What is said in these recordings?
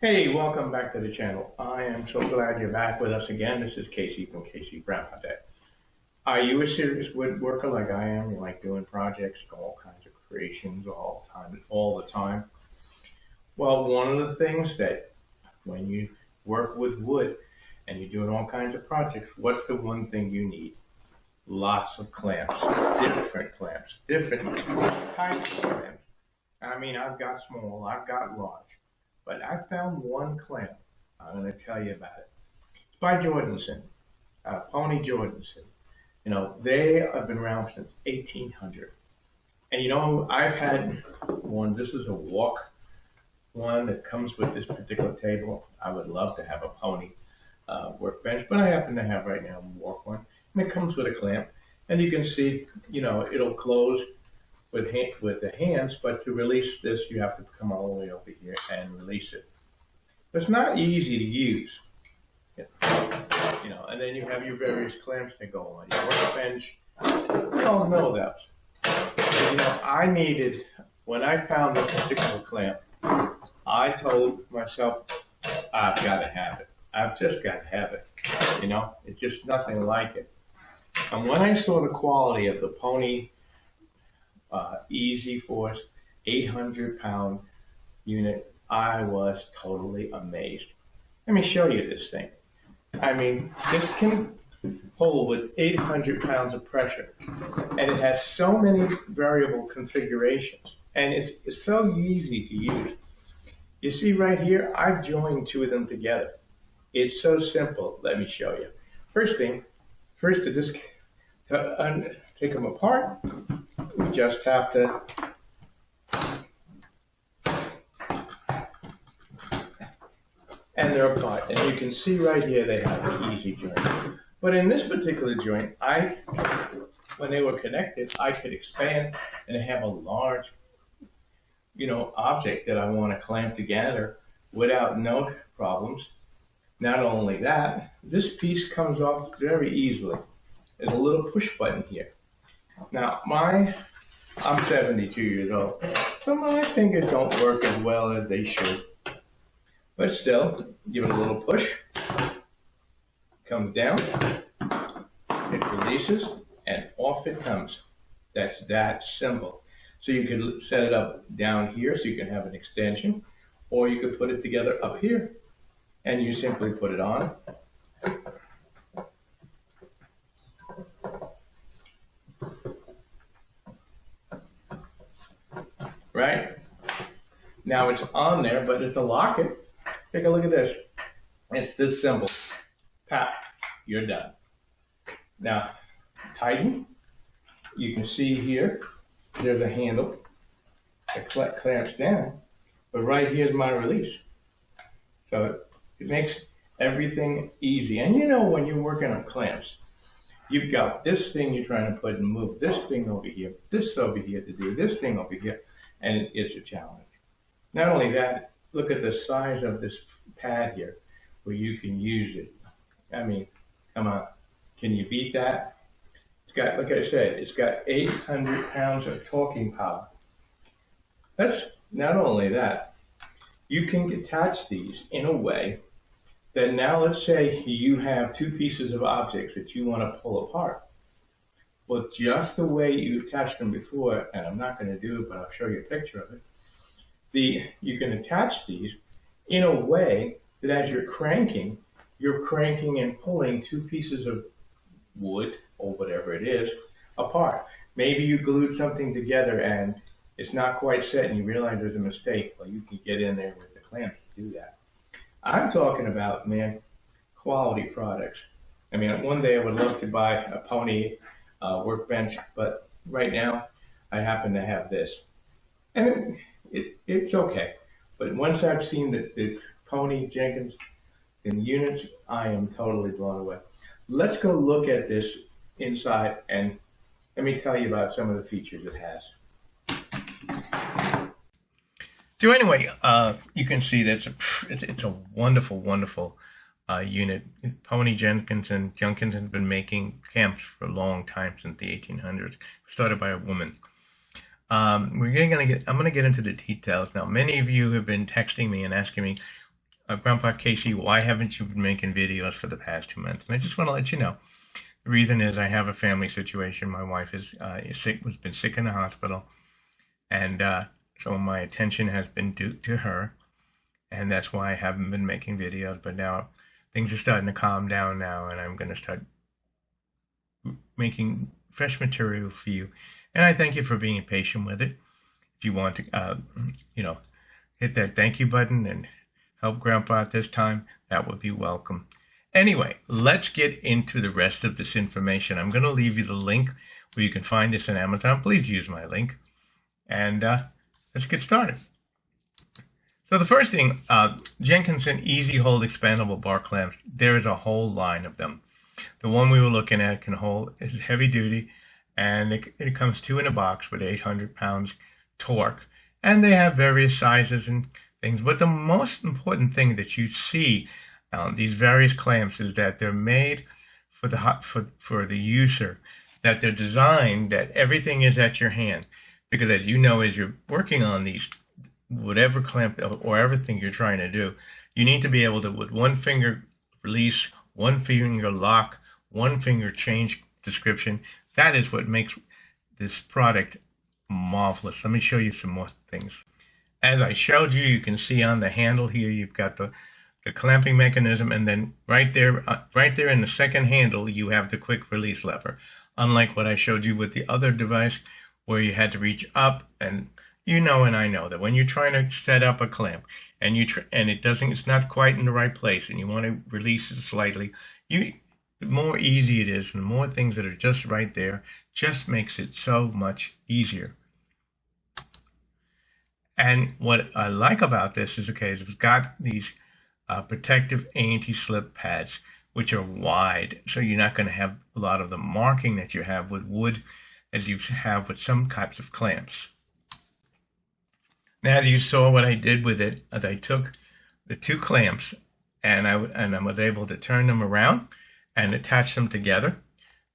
Hey, welcome back to the channel. I am so glad you're back with us again. This is Casey from Casey Brown Project. Are you a serious woodworker like I am? You like doing projects, all kinds of creations all the time? Well, one of the things that when you work with wood and you're doing all kinds of projects, what's the one thing you need? Lots of clamps, different types of clamps. I mean, I've got small, I've got large. But I found one clamp. I'm going to tell you about it. It's by Jorgensen, Pony Jorgensen. You know, they have been around since 1800. And you know, I've had one. This is a walk one that comes with this particular table. I would love to have a pony workbench, but I happen to have right now a walk one. And it comes with a clamp. And you can see, you know, it'll close with the hands, but to release this, you have to come all the way over here and release it. It's not easy to use, you know. And then you have your various clamps that go on your workbench. You all know those. You know, I needed when I found this particular clamp. I told myself, I've got to have it. I've just got to have it. You know, it's just nothing like it. And when I saw the quality of the Pony EZ Force 800-pound unit, I was totally amazed. Let me show you this thing. I mean, this can hold with 800 pounds of pressure, and it has so many variable configurations, and it's so easy to use. You see right here, I've joined two of them together. It's so simple. Let me show you. First to just take them apart, we just have to and they're apart. And you can see right here they have an easy joint. But in this particular joint, when they were connected, I could expand and have a large, you know, object that I want to clamp together without no problems. Not only that, this piece comes off very easily. There's a little push button here. Now, I'm 72 years old, so my fingers don't work as well as they should. But still, give it a little push, comes down, it releases, and off it comes. That's that simple. So you could set it up down here so you can have an extension, or you could put it together up here, and you simply put it on. Right? Now it's on there, but to lock it, take a look at this. It's this simple. Pop, you're done. Now, tighten. You can see here, there's a handle that clamps down, but right here's my release. So it makes everything easy. And you know, when you're working on clamps, you've got this thing you're trying to put and move this thing over here, this over here to do this thing over here, and it's a challenge. Not only that, look at the size of this pad here where you can use it. I mean, come on, can you beat that? It's got, like I said, it's got 800 pounds of torquing power. That's not only that, you can attach these in a way that now let's say you have two pieces of objects that you want to pull apart. Well, just the way you attached them before, and I'm not going to do it, but I'll show you a picture of it. You can attach these in a way that as you're cranking and pulling two pieces of wood or whatever it is apart. Maybe you glued something together and it's not quite set and you realize there's a mistake. Well, you can get in there with the clamps to do that. I'm talking about, man, quality products. I mean, one day I would love to buy a Pony workbench, but right now I happen to have this. And it's okay. But once I've seen the Pony Jenkins in units, I am totally blown away. Let's go look at this inside and let me tell you about some of the features it has. So anyway, you can see that it's a wonderful, wonderful unit. Pony Jorgensen has been making camps for a long time, since the 1800s. Started by a woman. I'm going to get into the details now. Many of you have been texting me and asking me, Grandpa Casey, why haven't you been making videos for the past 2 months? And I just want to let you know. The reason is I have a family situation. My wife is sick, been sick in the hospital. And so my attention has been due to her. And that's why I haven't been making videos. But now things are starting to calm down now. And I'm going to start making fresh material for you. And I thank you for being patient with it. If you want to, hit that thank you button and help Grandpa at this time, that would be welcome. Anyway, let's get into the rest of this information. I'm going to leave you the link where you can find this on Amazon. Please use my link. And let's get started. So the first thing, Jorgensen E-Z Hold expandable bar clamps. There is a whole line of them. The one we were looking at is heavy duty, and it comes 2 in a box with 800 pounds torque. And they have various sizes and things. But the most important thing that you see these various clamps is that they're made for the user, that they're designed that everything is at your hand. Because as you know, as you're working on these, whatever clamp or everything you're trying to do, you need to be able to, with one finger release, one finger lock, one finger change description. That is what makes this product marvelous. Let me show you some more things. As I showed you, you can see on the handle here, you've got the clamping mechanism, and then right there in the second handle, you have the quick release lever. Unlike what I showed you with the other device, where you had to reach up, and you know, and I know that when you're trying to set up a clamp and it's not quite in the right place, and you want to release it slightly, the more easy it is, and the more things that are just right there, just makes it so much easier. And what I like about this is, is we've got these protective anti-slip pads, which are wide, so you're not going to have a lot of the marking that you have with wood, as you have with some types of clamps. Now, as you saw what I did with it, as I took the 2 clamps and I was able to turn them around and attach them together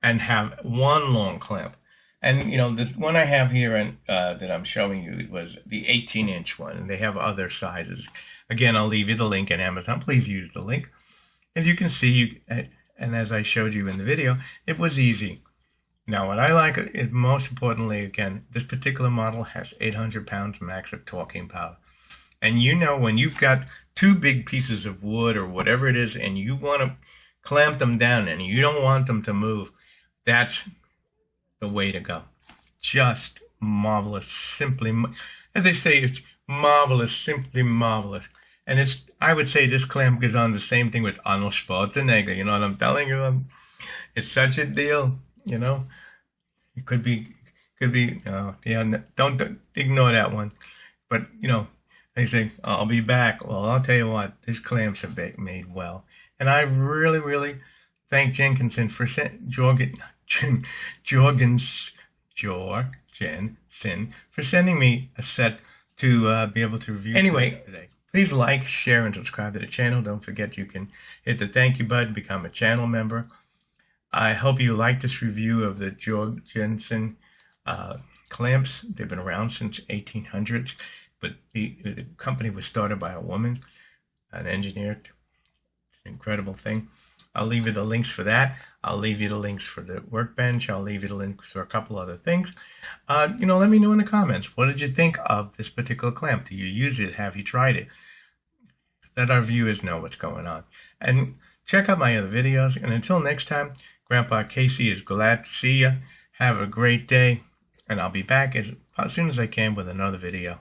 and have one long clamp. And this one I have here and that I'm showing you was the 18-inch one, and they have other sizes. Again, I'll leave you the link on Amazon. Please use the link. As you can see, and as I showed you in the video, it was easy. Now, what I like is, most importantly, again, this particular model has 800 pounds max of torquing power. And when you've got 2 big pieces of wood or whatever it is, and you want to clamp them down and you don't want them to move, that's the way to go. Just marvelous, simply, as they say, it's marvelous, simply marvelous. And I would say this clamp goes on the same thing with Arnold Schwarzenegger. You know what I'm telling you? It's such a deal. It could be, don't ignore that one. But, they say, I'll be back. Well, I'll tell you what, these clamps are made well. And I really, really thank Jorgensen for sending me a set to be able to review. Anyway, today, please like, share, and subscribe to the channel. Don't forget you can hit the thank you button, become a channel member. I hope you like this review of the Jorgensen clamps. They've been around since 1800s, but the company was started by a woman, an engineer. It's an incredible thing. I'll leave you the links for that. I'll leave you the links for the workbench. I'll leave you the links for a couple other things. Let me know in the comments. What did you think of this particular clamp? Do you use it? Have you tried it? Let our viewers know what's going on. And check out my other videos. And until next time, Grandpa Casey is glad to see you. Have a great day. And I'll be back as soon as I can with another video.